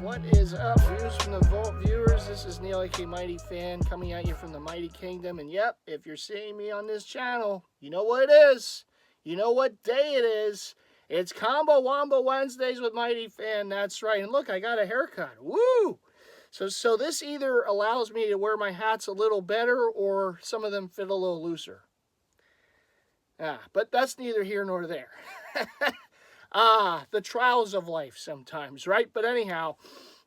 What is up, views from the Vault viewers? This is Neil, aka Mighty Fan, coming at you from the Mighty Kingdom. And yep, if you're seeing me on this channel, you know what it is. You know what day it is. It's Wombo Wednesdays with Mighty Fan. That's right. And look, I got a haircut. Woo! So this either allows me to wear my hats a little better, or some of them fit a little looser. But that's neither here nor there. The trials of life sometimes, right? But anyhow,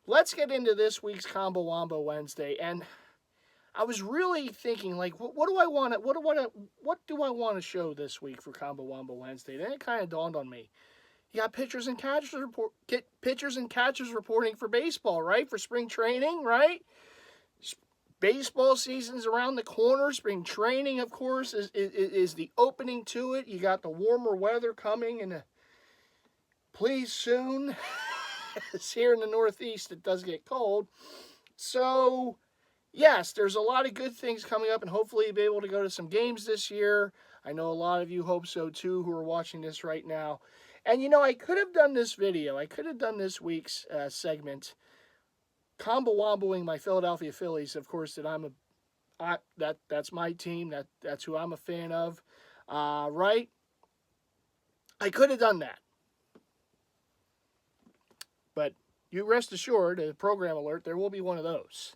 let's get into this week's Wombo Wednesday. And I was really thinking, like, what do I want to show this week for Wombo Wednesday? Then it kind of dawned on me. You got pitchers and catchers reporting for baseball, right? For spring training, right? Baseball season's around the corner. Spring training, of course, is the opening to it. You got the warmer weather coming, and please soon. It's here in the Northeast, it does get cold. So, yes, there's a lot of good things coming up, and hopefully you'll be able to go to some games this year. I know a lot of you hope so too, who are watching this right now. And you know, I could have done this video. I could have done this week's segment, Womboing my Philadelphia Phillies. Of course, that's my team. That's who I'm a fan of, right? I could have done that. But you rest assured, a program alert, there will be one of those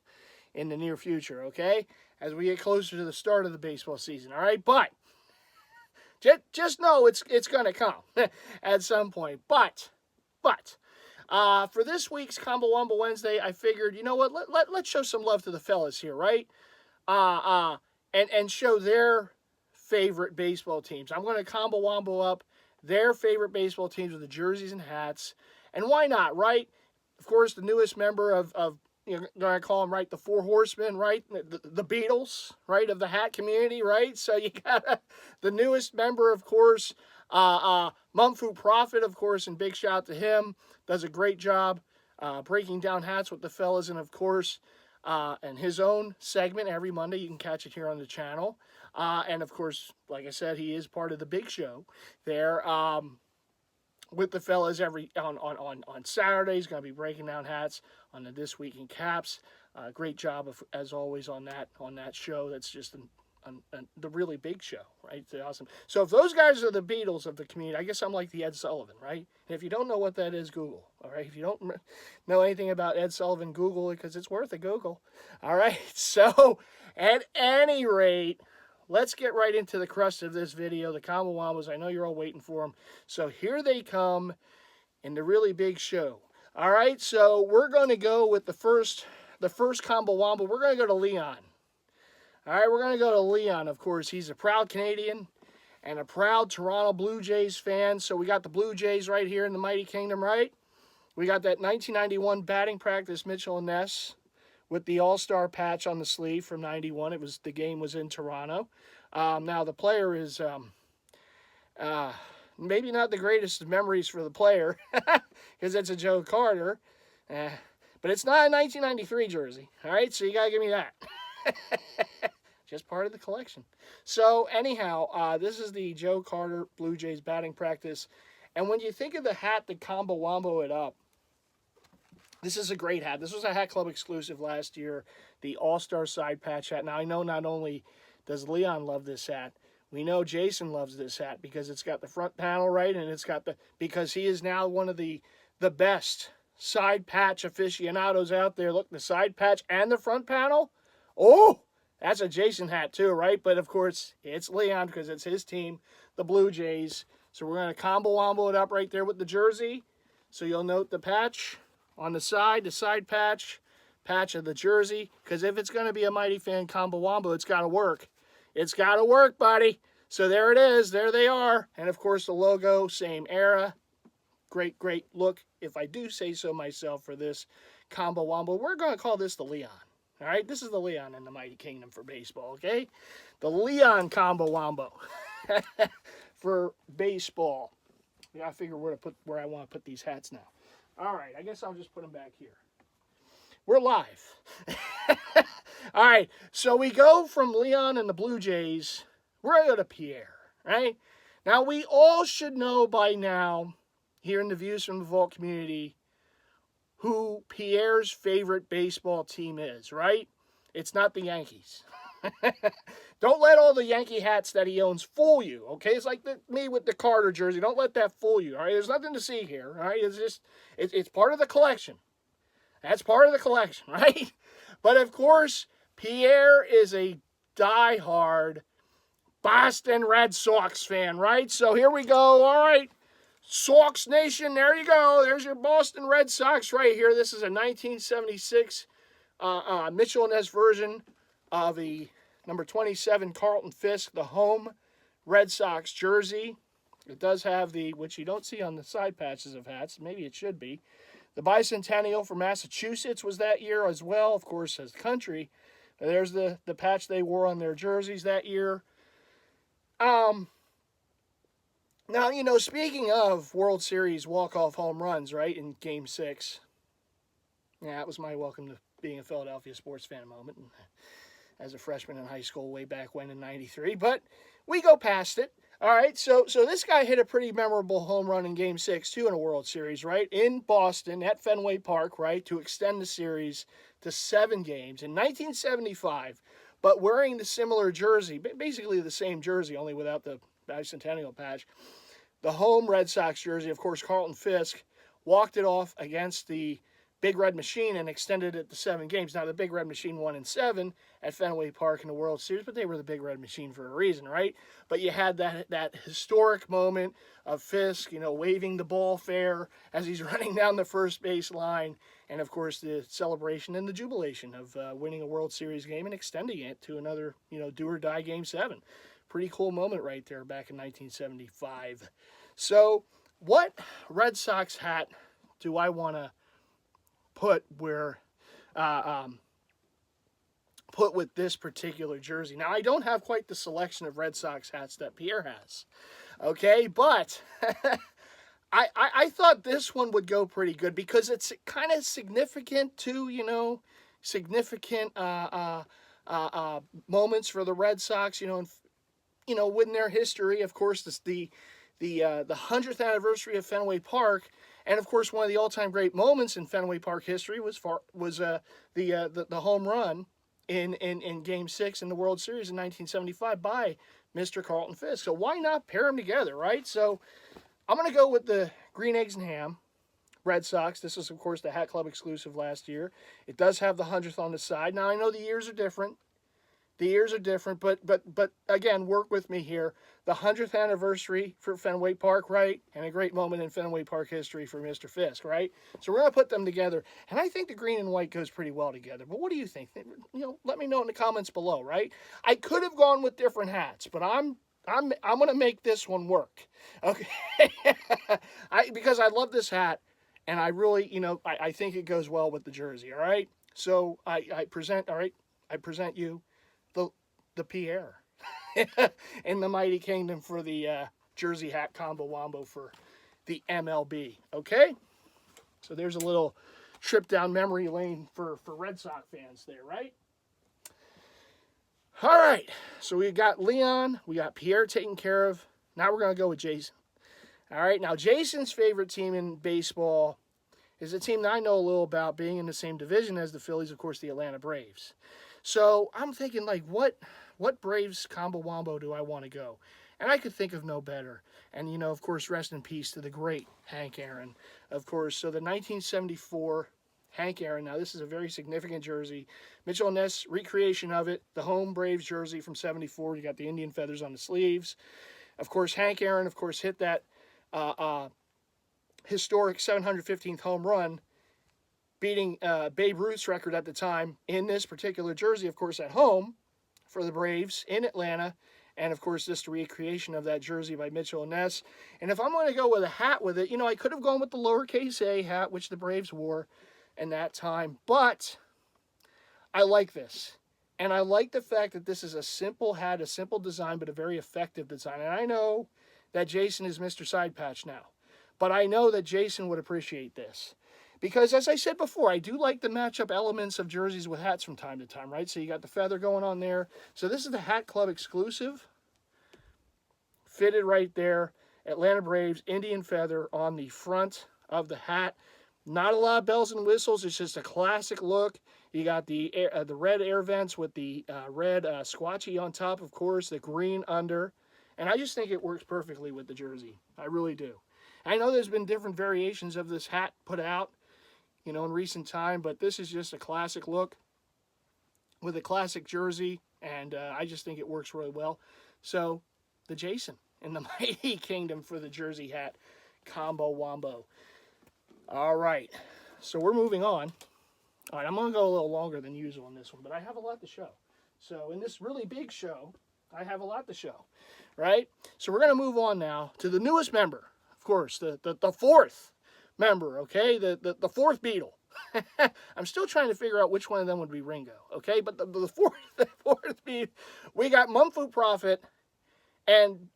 in the near future, okay? As we get closer to the start of the baseball season, all right? But just know it's going to come at some point. But for this week's Wombo Wednesday, I figured, you know what? Let's show some love to the fellas here, right? And show their favorite baseball teams. I'm going to Wombo up their favorite baseball teams with the jerseys and hats. And why not, right? Of course, the newest member of you know, going to call them, right, the Four Horsemen, right? The Beatles, right, of the hat community, right? So you got the newest member, of course, Munfu Prophet, of course, and big shout out to him. Does a great job breaking down hats with the fellas, and of course, and his own segment every Monday. You can catch it here on the channel. And of course, like I said, he is part of the big show there. With the fellas on Saturdays, going to be breaking down hats on the This Week in Caps. Great job as always on that show. That's just the really big show, right? It's awesome. So if those guys are the Beatles of the community, I guess I'm like the Ed Sullivan, right? And if you don't know what that is, Google. All right. If you don't know anything about Ed Sullivan, Google it, because it's worth a Google. All right. So at any rate, let's get right into the crust of this video, the Wombos. I know you're all waiting for them. So here they come in the really big show. All right, so we're going to go with the first Wombo. We're going to go to Leon. All right, we're going to go to Leon, of course. He's a proud Canadian and a proud Toronto Blue Jays fan. So we got the Blue Jays right here in the Mighty Kingdom, right? We got that 1991 batting practice Mitchell and Ness with the All-Star patch on the sleeve from 91. The game was in Toronto. Now the player is maybe not the greatest of memories for the player because it's a Joe Carter, but it's not a 1993 jersey. All right, so you gotta give me that. Just part of the collection. So anyhow, this is the Joe Carter Blue Jays batting practice, and when you think of the hat that Wombo it up, this is a great hat. This was a Hat Club exclusive last year, the All-Star side patch hat. Now, I know not only does Leon love this hat, we know Jason loves this hat because it's got the front panel, right? And it's got because he is now one of the best side patch aficionados out there. Look, the side patch and the front panel. Oh, that's a Jason hat too, right? But, of course, it's Leon because it's his team, the Blue Jays. So we're going to Wombo it up right there with the jersey. So you'll note the patch on the side patch of the jersey, because if it's going to be a Mighty Fan Wombo, it's got to work. It's got to work, buddy. So there it is. There they are. And, of course, the logo, same era. Great look, if I do say so myself, for this Wombo. We're going to call this the Leon. All right? This is the Leon in the Mighty Kingdom for baseball, okay? The Leon Wombo for baseball. I got to figure where I want to put these hats now. All right, I guess I'll just put them back here. We're live. All right, so we go from Leon and the Blue Jays. We're going to go to Pierre, right? Now, we all should know by now, here in the Views from the Vault community, who Pierre's favorite baseball team is, right? It's not the Yankees. Don't let all the Yankee hats that he owns fool you, okay? It's like me with the Carter jersey. Don't let that fool you, all right? There's nothing to see here, all right? It's just, it's part of the collection. That's part of the collection, right? But of course, Pierre is a diehard Boston Red Sox fan, right? So here we go. All right, Sox Nation, there you go. There's your Boston Red Sox right here. This is a 1976 Mitchell and Ness version of the number 27 Carlton Fisk, the home Red Sox jersey. It does have the, which you don't see on the side patches of hats, maybe it should be, the bicentennial for Massachusetts was that year as well, of course, as country. There's the patch they wore on their jerseys that year. Now, speaking of World Series walk-off home runs, right, in Game 6, yeah, that was my welcome to being a Philadelphia sports fan moment as a freshman in high school way back when in 93, but we go past it. All right, so this guy hit a pretty memorable home run in Game 6, too, in a World Series, right, in Boston at Fenway Park, right, to extend the series to 7 games in 1975, but wearing the similar jersey, basically the same jersey, only without the bicentennial patch. The home Red Sox jersey, of course, Carlton Fisk, walked it off against the Big Red Machine and extended it to 7 games. Now, the Big Red Machine won in 7 at Fenway Park in the World Series, but they were the Big Red Machine for a reason, right? But you had that historic moment of Fisk, waving the ball fair as he's running down the first base line, and, of course, the celebration and the jubilation of winning a World Series game and extending it to another, do-or-die Game 7. Pretty cool moment right there back in 1975. So, what Red Sox hat do I want to put with this particular jersey? Now, I don't have quite the selection of Red Sox hats that Pierre has, okay, but I thought this one would go pretty good because it's kind of significant too, significant moments for the Red Sox, within their history. Of course, the 100th anniversary of Fenway Park. And, of course, one of the all-time great moments in Fenway Park history was the home run in Game 6 in the World Series in 1975 by Mr. Carlton Fisk. So why not pair them together, right? So I'm going to go with the Green Eggs and Ham Red Sox. This is, of course, the Hat Club exclusive last year. It does have the 100th on the side. Now, I know the years are different. But again, work with me here. The 100th anniversary for Fenway Park, right? And a great moment in Fenway Park history for Mr. Fisk, right? So we're going to put them together. And I think the green and white goes pretty well together. But what do you think? Let me know in the comments below, right? I could have gone with different hats, but I'm going to make this one work. Okay? Because I love this hat, and I really, I think it goes well with the jersey, all right? So I present you the Pierre in the Mighty Kingdom for the jersey hat combo wombo for the MLB. Okay, so there's a little trip down memory lane for Red Sox fans there, right? All right, so we got Leon, we got Pierre taken care of. Now we're gonna go with Jason. All right, now Jason's favorite team in baseball is a team that I know a little about, being in the same division as the Phillies, of course, the Atlanta Braves. So I'm thinking, like, what Braves combo wombo do I want to go? And I could think of no better. And, of course, rest in peace to the great Hank Aaron, of course. So the 1974 Hank Aaron. Now, this is a very significant jersey. Mitchell and Ness recreation of it. The home Braves jersey from 74. You got the Indian feathers on the sleeves. Of course, Hank Aaron, of course, hit that historic 715th home run, beating Babe Ruth's record at the time in this particular jersey, of course, at home for the Braves in Atlanta. And, of course, this recreation of that jersey by Mitchell and Ness. And if I'm going to go with a hat with it, I could have gone with the lowercase a hat, which the Braves wore in that time. But I like this. And I like the fact that this is a simple hat, a simple design, but a very effective design. And I know that Jason is Mr. Side Patch now. But I know that Jason would appreciate this. Because, as I said before, I do like the matchup elements of jerseys with hats from time to time, right? So you got the feather going on there. So this is the Hat Club exclusive. Fitted right there. Atlanta Braves, Indian feather on the front of the hat. Not a lot of bells and whistles. It's just a classic look. You got the red air vents with the red squatchy on top, of course, the green under. And I just think it works perfectly with the jersey. I really do. I know there's been different variations of this hat put out, in recent time, but this is just a classic look with a classic jersey, and I just think it works really well. So, the Jason in the Mighty Kingdom for the jersey hat combo wombo. All right, so we're moving on. All right, I'm going to go a little longer than usual on this one, but I have a lot to show. So, in this really big show, I have a lot to show, right? So, we're going to move on now to the newest member, of course, the fourth member, okay? The fourth Beatle. I'm still trying to figure out which one of them would be Ringo, okay? But the fourth Beatle, we got Munfu Prophet, and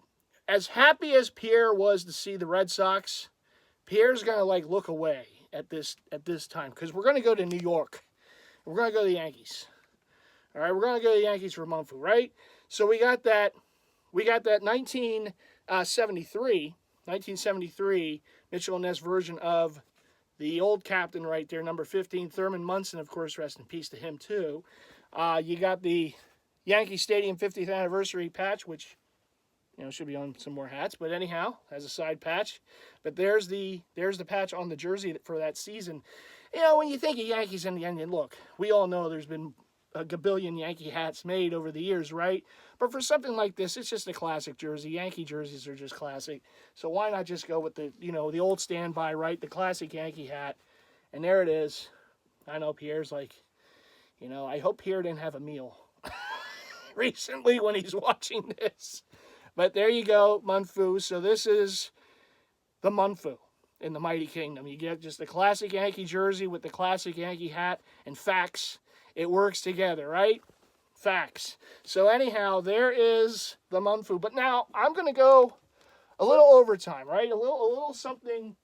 as happy as Pierre was to see the Red Sox, Pierre's going to look away at this time because we're going to go to New York. We're going to go to the Yankees. All right, we're going to go to the Yankees for Munfu, right? So we got that 1973 Mitchell & Ness version of the old captain right there, number 15, Thurman Munson, of course, rest in peace to him too. You got the Yankee Stadium 50th anniversary patch, which should be on some more hats, but anyhow, has a side patch. But there's the patch on the jersey for that season. When you think of Yankees and the Indian, look, we all know there's been a gabillion Yankee hats made over the years, right? But for something like this, it's just a classic jersey. Yankee jerseys are just classic. So why not just go with the old standby, right? The classic Yankee hat. And there it is. I know Pierre's like, I hope Pierre didn't have a meal recently when he's watching this. But there you go, Munfu. So this is the Munfu in the Mighty Kingdom. You get just the classic Yankee jersey with the classic Yankee hat and facts. It works together, right? Facts. So anyhow, there is the Munfu. But now I'm going to go a little overtime, right? A little something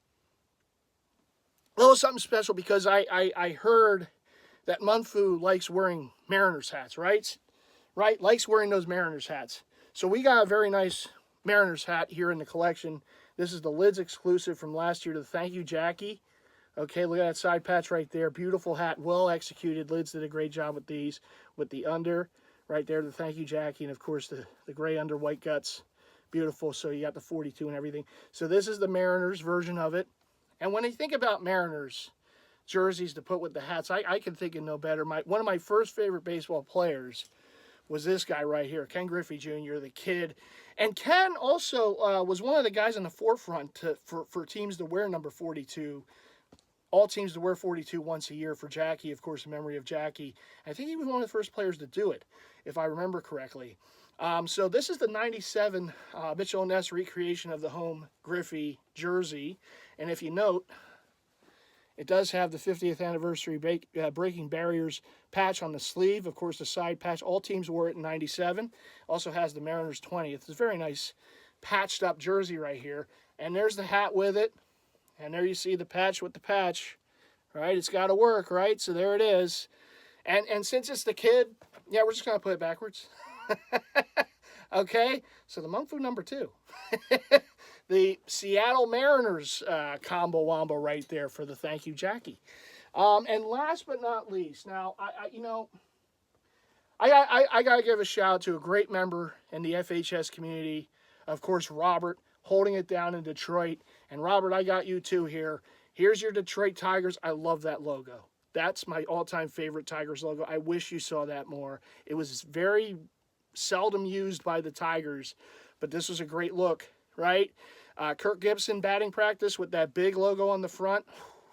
special because I heard that Munfu likes wearing Mariners hats, right? Right? Likes wearing those Mariners hats. So we got a very nice Mariners hat here in the collection. This is the Lids exclusive from last year to the Thank You Jackie. Okay, look at that side patch right there. Beautiful hat, well executed. Lids did a great job with these, with the under right there, the Thank You Jackie, and of course the gray under, white guts. Beautiful, so you got the 42 and everything. So this is the Mariners version of it. And when I think about Mariners jerseys to put with the hats, I can think of no better. One of my first favorite baseball players was this guy right here, Ken Griffey Jr., the kid. And Ken also was one of the guys in the forefront for teams to wear number 42. All teams to wear 42 once a year for Jackie, of course, in memory of Jackie. I think he was one of the first players to do it, if I remember correctly. So this is the 97 Mitchell & Ness recreation of the home Griffey jersey. And if you note, it does have the 50th anniversary Breaking Barriers patch on the sleeve. Of course, the side patch. All teams wore it in 97. Also has the Mariners 20th. It's a very nice patched up jersey right here. And there's the hat with it. And there you see the patch with the patch. Right? It's got to work, right? So there it is. And since it's the kid, yeah, we're just going to put it backwards. Okay? So the Munfu number 2. The Seattle Mariners combo wombo right there for the Thank You Jackie. And last but not least, now I gotta give a shout out to a great member in the FHS community, of course Robert, holding it down in Detroit. And Robert, I got you too here. Here's your Detroit Tigers. I love that logo. That's my all-time favorite Tigers logo. I wish you saw that more. It was very seldom used by the Tigers, but this was a great look, right? Kirk Gibson batting practice with that big logo on the front.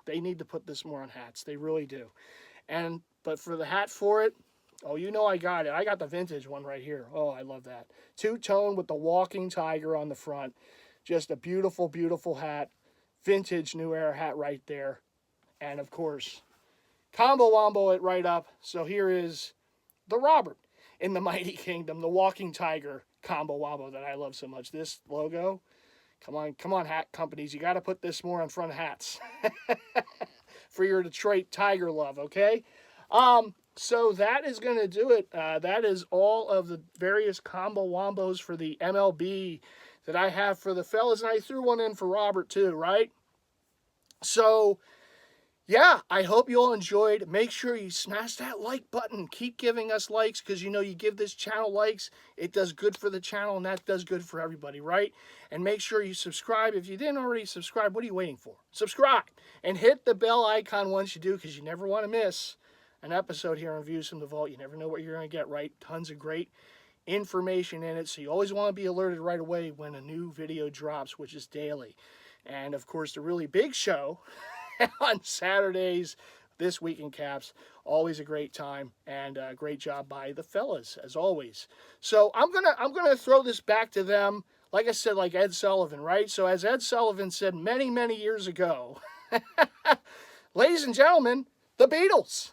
They need to put this more on hats. They really do. But for the hat for it, I got it. I got the vintage one right here. Oh, I love that. Two-tone with the walking tiger on the front. Just a beautiful, beautiful hat. Vintage New Era hat right there. And, of course, combo wombo it right up. So here is the Robert in the Mighty Kingdom, the walking tiger combo wombo that I love so much. This logo, come on, hat companies. You got to put this more on front of hats for your Detroit Tiger love, okay? So that is going to do it. That is all of the various combo wombos for the MLB that I have for the fellas. And I threw one in for Robert too, right? So Yeah, I hope you all enjoyed. Make sure you smash that like button. Keep giving us likes because you know you give this channel likes, it does good for the channel and that does good for everybody, right? And make sure you subscribe. If you didn't already subscribe, what are you waiting for? Subscribe and hit the bell icon once you do because you never want to miss an episode here on Views from the Vault. You never know what you're going to get, right? Tons of great information in it, so you always want to be alerted right away when a new video drops, which is daily. And of course, the really big show on Saturdays, This Week in Caps. Always a great time and a great job by the fellas as always. So I'm gonna throw this back to them. Like I said, like Ed Sullivan, right? So as Ed Sullivan said many years ago, ladies and gentlemen, the Beatles.